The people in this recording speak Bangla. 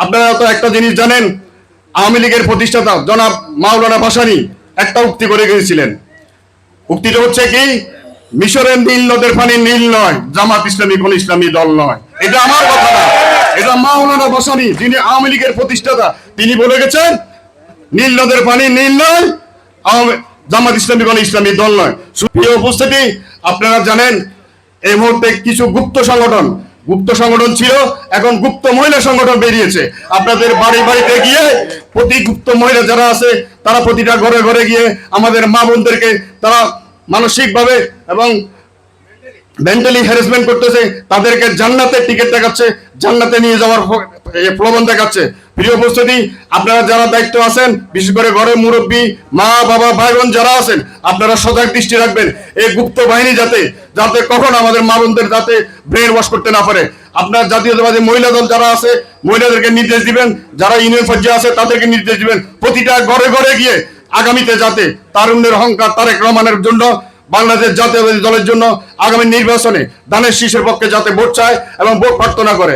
আপনারা তো একটা জিনিস জানেন, আওয়ামী লীগের প্রতিষ্ঠাতা জনাব মাওলানা ভাসানী একটা উক্তি করে গিয়েছিলেন। উক্তিটা হচ্ছে কি, মিশরের নীল নদের পানি নীল নয়, জামাত ইসলামী কোন ইসলামী দল নয়। এটা আমার কথা না, এটা মাওলানা ভাসানী যিনি আওয়ামী লীগের প্রতিষ্ঠাতা তিনি বলে গেছেন নীল নদের পানি নীল নয়, জামাত ইসলামী কোন ইসলামী দল নয়। সুপ্রিয় উপস্থিতি, আপনারা জানেন এই মুহূর্তে কিছু গুপ্ত সংগঠন ছিল, এখন গুপ্ত মহিলা সংগঠন বেরিয়েছে। আপনাদের বাড়ি বাড়িতে গিয়ে প্রতি গুপ্ত মহিলা যারা আছে তারা প্রতিটা ঘরে ঘরে গিয়ে আমাদের মা বোনদেরকে তারা মানসিকভাবে এবং মেন্টালি হ্যারাসমেন্ট করতেছে, তাদেরকে জান্নাতের টিকিট দেখাচ্ছে, জান্নাতে নিয়ে যাওয়ার প্রলোভন দেখাচ্ছে। প্রিয় উপস্থিতি, আপনারা যারা দায়িত্ব আছেন, বিশেষ করে ঘরে মুরব্বী মা বাবা ভাই বোন যারা আছেন, আপনারা সজাগ দৃষ্টি রাখবেন এই গুপ্ত বাহিনী যাতে কখনো আমাদের মা বোনদের যাতে ব্রেন ওয়াশ করতে না পারে। আপনার জাতীয়তাবাদী মহিলা দল যারা আছে মহিলাদেরকে নির্দেশ দিবেন, যারা ইউনিয়ন পর্যায়ে আছে তাদেরকে নির্দেশ দিবেন, প্রতিটা ঘরে ঘরে গিয়ে আগামীতে যাতে তারুণ্যের অহংকার তারেক রহমানের জন্য, বাংলাদেশ জাতীয়তাবাদী দলের জন্য আগামী নির্বাচনে ধানের শীষের পক্ষে যাতে ভোট চায় এবং ভোট প্রার্থনা করে।